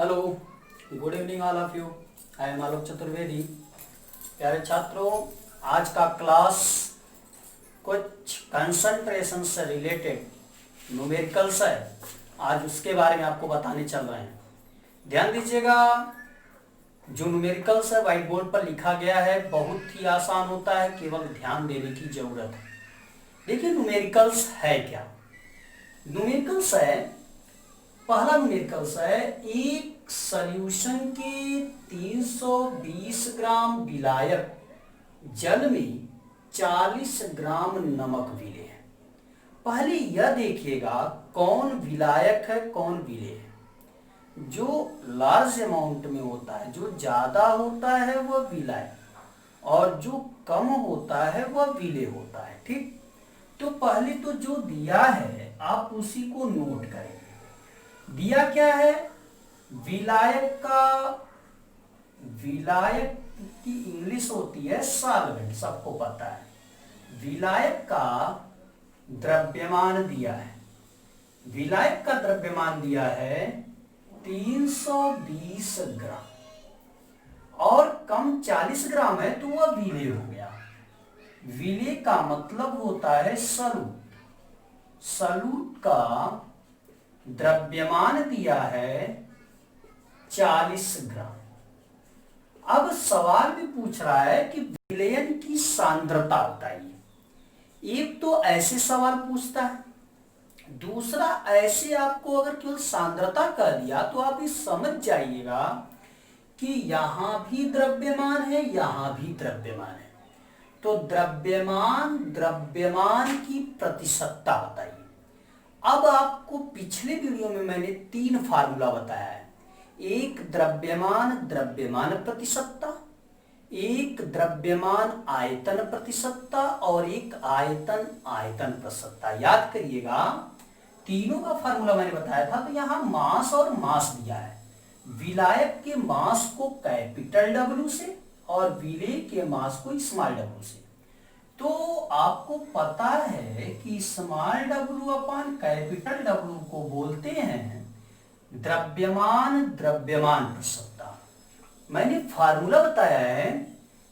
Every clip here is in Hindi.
Hello, good evening all of you. I am Alok Chaturvedi. प्यारे छात्रों, आज का क्लास कुछ कंसंट्रेशन से रिलेटेड न्यूमेरिकल्स है। आज उसके बारे में आपको बताने चल रहे हैं। ध्यान दीजिएगा, जो न्यूमेरिकल्स है व्हाइट बोर्ड पर लिखा गया है, बहुत ही आसान होता है, केवल ध्यान देने की जरूरत है। देखिए न्यूमेरिकल्स है क्या। न्यूमेरिकल्स है, पहला न्यूमेरिकल्स है एक सॉल्यूशन के 320 ग्राम विलायक जल में 40 ग्राम नमक विलेय है। पहले यह देखिएगा कौन विलायक है कौन विलेय है। जो लार्ज अमाउंट में होता है, जो ज्यादा होता है वह विलायक और जो कम होता है वह विलेय होता है। ठीक, तो पहले तो जो दिया है आप उसी को नोट करेंगे। दिया क्या है, विलायक की इंग्लिश होती है सॉल्वेंट, सबको पता है। विलायक का द्रव्यमान दिया है, विलायक का द्रव्यमान दिया है 320 ग्राम और कम 40 ग्राम है तो वह विलेय हो गया। विलेय का मतलब होता है सॉल्यूट। सॉल्यूट का द्रव्यमान दिया है 40 ग्राम। अब सवाल भी पूछ रहा है कि विलयन की सांद्रता बताइए। एक तो ऐसे सवाल पूछता है, दूसरा ऐसे आपको अगर केवल सांद्रता कह दिया तो आप ये समझ जाइएगा कि यहां भी द्रव्यमान है यहां भी द्रव्यमान है। तो द्रव्यमान की प्रतिशतता बताइए। अब आपको पिछले वीडियो में मैंने 3 फार्मूला बताया है। एक द्रव्यमान प्रतिशतता, एक द्रव्यमान आयतन प्रतिशतता और एक आयतन प्रतिशतता। याद करिएगा, तीनों का फार्मूला मैंने बताया था। तो यहां मास और मास दिया है। विलायक के मास को कैपिटल डब्ल्यू से और विलेय के मास को स्मॉल डब्ल्यू से। तो आपको पता है कि स्मॉल डब्ल्यू अपान कैपिटल डब्ल्यू को बोलते हैं द्रव्यमान प्रतिशतता। मैंने फार्मूला बताया है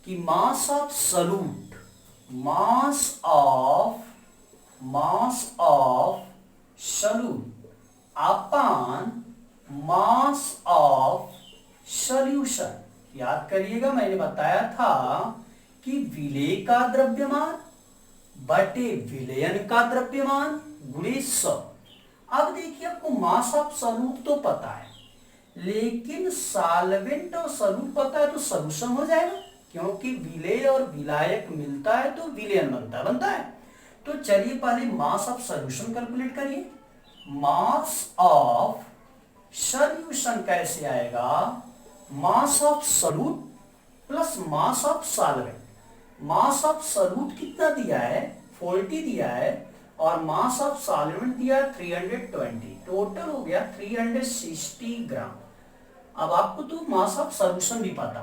कि mass of solute, mass of solute upon mass of solution. याद करिएगा, मैंने बताया था कि विलेय का द्रव्यमान बटे विलयन का द्रव्यमान गुणे 100। अब देखिए, आपको मास ऑफ सॉल्यूट तो पता है, लेकिन सॉल्वेंट और सॉल्यूट पता है तो सॉल्यूशन हो जाएगा, क्योंकि विलेय और विलायक मिलता है तो विलयन बनता है। तो चलिए पहले मास ऑफ सॉल्यूशन कैलकुलेट करिए। मास ऑफ सॉल्यूशन कैसे आएगा, mass of solute plus mass of solvent. Mass of solute कितना दिया है, 40 दिया है, और मास ऑफ सॉल्वेंट दिया है 320। टोटल हो गया 360 ग्राम। अब आपको तो मास ऑफ सॉल्यूशन भी पता,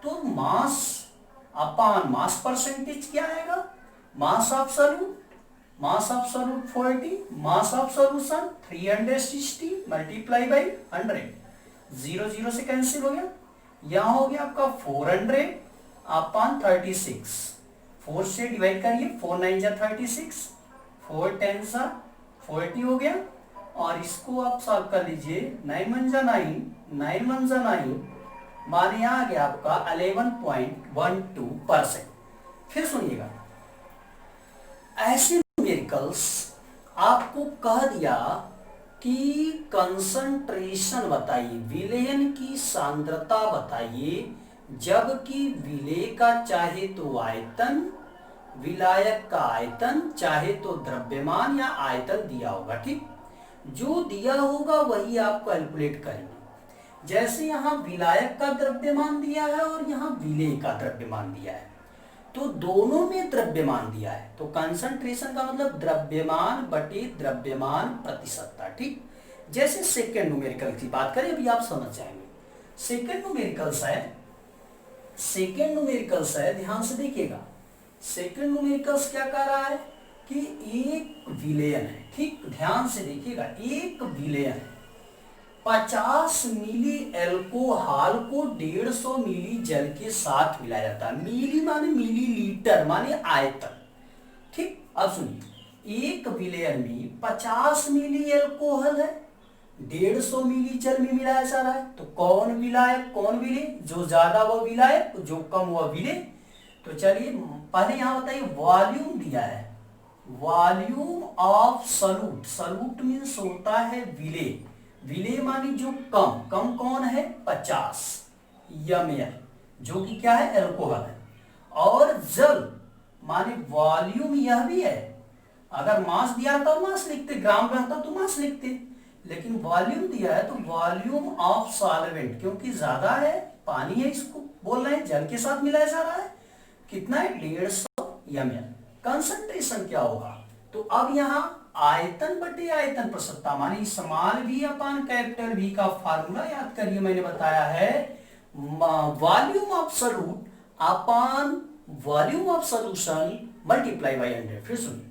तो मास अपान मास परसेंटेज क्या आएगा, mass of solute 40, mass of solution 360 multiply by 100। 0 0 से कैंसिल हो गया। यहां हो गया आपका 400 अपान 36। 4 से डिवाइड करिए, 4 9 जा 36, 4 10 जा 40 हो गया। और इसको आप सॉल्व कर लीजिए, 9 1 जा 9, 9 1 जा 9, माने आ गया आपका 11.12%। फिर सुनिएगा, ऐसे न्यूमेरिकल्स आपको कह दिया कि कंसंट्रेशन बताइए, विलयन की सांद्रता बताइए, जबकि विलेय का चाहे तो आयतन, विलायक का आयतन, चाहे तो द्रव्यमान या आयतन दिया होगा। ठीक, जो दिया होगा वही आप कैलकुलेट करेंगे। जैसे यहां विलायक का द्रव्यमान दिया है और यहां विलेय का द्रव्यमान दिया है, तो दोनों में द्रव्यमान दिया है, तो कंसंट्रेशन का मतलब द्रव्यमान बटे द्रव्यमान प्रतिशतता। ठीक, जैसे सेकेंड न्यूमेरिकल की बात करें, अभी आप समझ जाएंगे। सेकेंड न्यूमेरिकल्स है, ध्यान से देखिएगा। सेकेंड न्यूमेरिकल्स क्या कह रहा है कि एक विलयन है। ठीक, ध्यान से देखिएगा, एक विलयन है। 50 मिली एल्कोहल को 150 मिली जल के साथ मिलाया जाता है। मिली माने मिलीलीटर माने आयतन। ठीक, अब सुनिए, एक विलेयर में 50 मिली एल्कोहल है, 150 मिली जल में मिलाया जा रहा है। तो कौन विलायक कौन विले? जो ज्यादा वो विलायक, जो कम वो विले। तो चलिए पहले यहां बताइए, वॉल्यूम दिया है, volume of solute. Solute means होता है विले। विले मानी जो कम, कम कौन है? 50 ml, जो कि क्या है? एल्कोहल है। और जल माने वॉल्यूम यह भी है। अगर मास दिया तो मास लिखते, ग्राम रहता तो मास लिखते, लेकिन वॉल्यूम दिया है तो वॉल्यूम ऑफ सॉल्वेंट, क्योंकि ज्यादा है, पानी है, इसको बोल रहे हैं जल के साथ मिलाया जा रहा है। कितना है? 150 ml। कंसंट्रेशन क्या होगा? तो अब यहां आयतन बटे आयतन प्रसक्ता मानी स्मॉल v अपान कैपिटल V का फार्मूला याद करिए, मैंने बताया है volume of solute upon volume of solution multiply by 100। फिर सुनिए,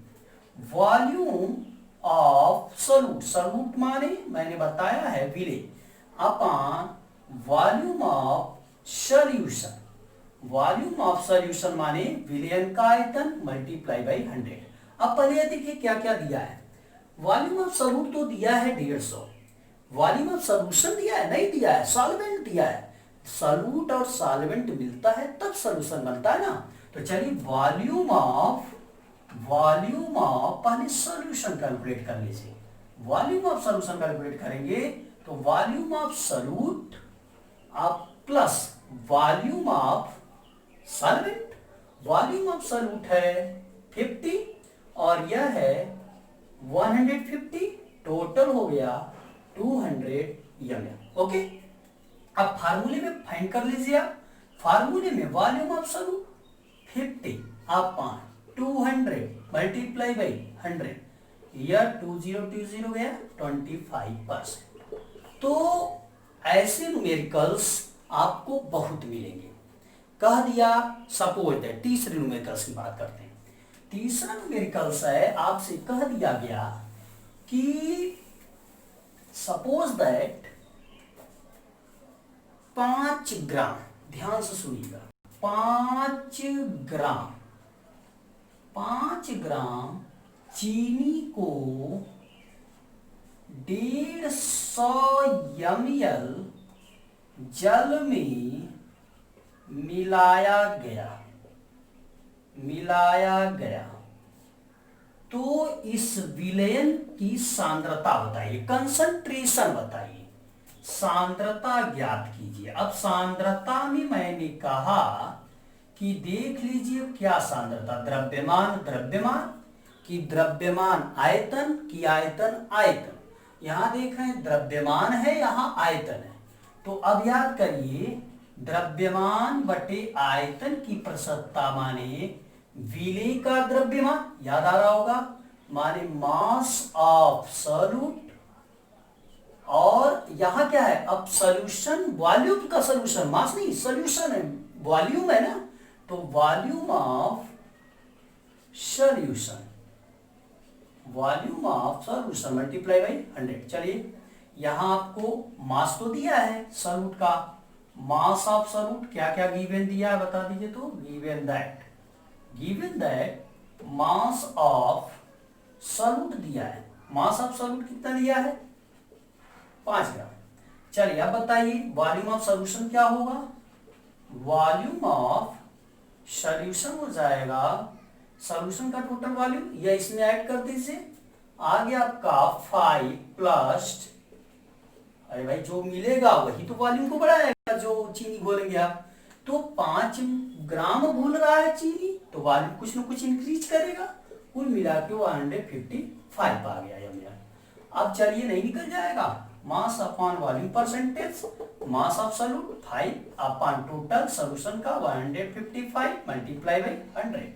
वॉल्यूम ऑफ सॉल्यूट, सॉल्यूट माने मैंने बताया है विले, अपान volume of solution, volume of solution माने विलयन का आयतन मल्टीप्लाई बाय 100। अब पहले देखिए क्या क्या दिया है। वॉल्यूम ऑफ सॉल्यूट तो दिया है 150, वॉल्यूम ऑफ सॉल्यूशन दिया है? नहीं दिया है, सॉल्वेंट दिया है। सॉल्यूट और सॉल्वेंट मिलता है तब सॉल्यूशन बनता है ना। तो चलिए वॉल्यूम ऑफ पहले सॉल्यूशन कैलकुलेट कर लीजिए। वॉल्यूम ऑफ सॉल्यूशन कैलकुलेट करेंगे तो वॉल्यूम ऑफ सॉल्यूट आप plus volume of solvent. Volume of solute है 50 और यह है 150, टोटल हो गया 200 ml। ओके, अब फार्मूले में फाइंड कर लीजिए आप। फार्मूले में volume of solute 50 upon 200 multiply by 100, यह 2020 गया 25%। तो ऐसे न्यूमेरिकल्स आपको बहुत मिलेंगे। कह दिया सपोज है, तीसरे न्यूमेरिकल्स की बात करते हैं। तीसरा न्यूमेरिकल्स है, आपसे कह दिया गया कि सपोज दैट 5 ग्राम, ध्यान से सुनिएगा, 5 ग्राम चीनी को 150 ml जल में मिलाया गया तो इस विलयन की सांद्रता बताइए, कंसंट्रेशन बताइए, सांद्रता ज्ञात कीजिए। अब सांद्रता में मैंने कहा कि देख लीजिए क्या सांद्रता, द्रव्यमान की द्रव्यमान आयतन की आयतन आयतन। यहां देख रहे हैं द्रव्यमान है, यहां आयतन है। तो अब याद करिए, द्रव्यमान बटे आयतन की प्रसक्ता माने विले का द्रव्यमान, याद आ रहा होगा, माने मास ऑफ सॉल्यूट। और यहां क्या है? अब सॉल्यूशन, वॉल्यूम का सॉल्यूशन, मास नहीं सॉल्यूशन है, वॉल्यूम है ना, तो volume of solution, volume of solution multiply by 100। चलिए यहां आपको मास तो दिया है सॉल्यूट का, मास ऑफ सॉल्यूट क्या क्या गिवन दिया है बता दीजिए। तो given that mass of solute दिया है, मास ऑफ सॉल्यूट कितना दिया है? 5 ग्राम। चलिए अब बताइए वॉल्यूम ऑफ सॉल्यूशन क्या होगा? वॉल्यूम ऑफ सॉल्यूशन हो जाएगा सॉल्यूशन का टोटल वॉल्यूम, या इसमें ऐड कर दीजिए, आ गया आपका 5 प्लस, अरे भाई जो मिलेगा वही तो वॉल्यूम को बढ़ाएगा, जो चीनी घोलेंगे आप। तो 5 ग्राम घोल रहा है चीनी, तो वॉल्यूम कुछ न कुछ इंक्रीज करेगा, कुल मिला के 155 आ गया ml। अब चलिए नहीं निकल जाएगा, mass upon volume percentage, mass of solute 5 upon total solution का 155 मल्टीप्लाई बाई 100।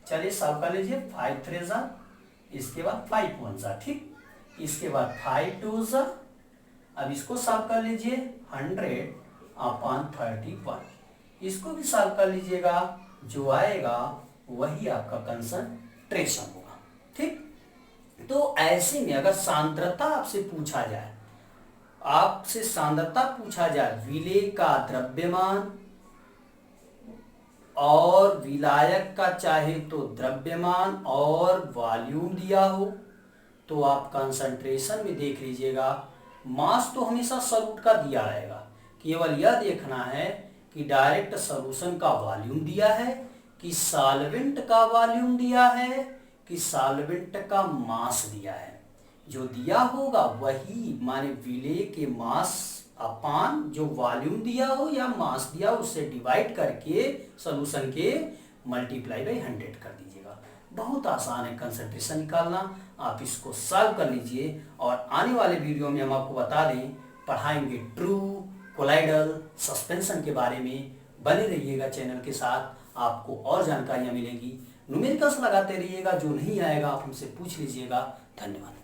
चलिए सॉल्व कर लीजिए, 5 3 जा, इसके बाद 5 1 जा, ठीक, इसके बाद 5 2 जा। अब इसको सॉल्व कर लीजिए, 100 अपॉन 31, इसको भी सॉल्व कर लीजिएगा, जो आएगा वही आपका कंसंट्रेशन होगा। ठीक, तो ऐसे में अगर सांद्रता आपसे पूछा जाए आपसे सांद्रता पूछा जाए, विलेय का द्रव्यमान और विलायक का चाहे तो द्रव्यमान और वॉल्यूम दिया हो, तो आप कंसंट्रेशन में देख लीजिएगा, मास तो हमेशा सॉल्यूट का दिया रहेगा, केवल यह देखना है कि डायरेक्ट सॉल्यूशन का वॉल्यूम दिया है कि सॉल्वेंट का वॉल्यूम दिया है कि सॉल्वेंट का मास दिया है। जो दिया होगा वही, माने विलेय के मास अपान जो वॉल्यूम दिया हो या मास दिया हो उससे डिवाइड करके सॉल्यूशन के मल्टीप्लाई बाई 100 कर दीजिएगा। बहुत आसान है कंसंट्रेशन निकालना, आप इसको सॉल्व कर लीजिए। और आने वाले वीडियो में हम आपको बता दें, पढ़ाएंगे ट्रू, कोलाइडल, सस्पेंशन के बारे में। बने रहिएगा चैनल के साथ, आपको और जानकारियां मिलेंगी। न्यूमेरिकल्स लगाते रहिएगा, जो नहीं आएगा आप हमसे पूछ लीजिएगा। धन्यवाद।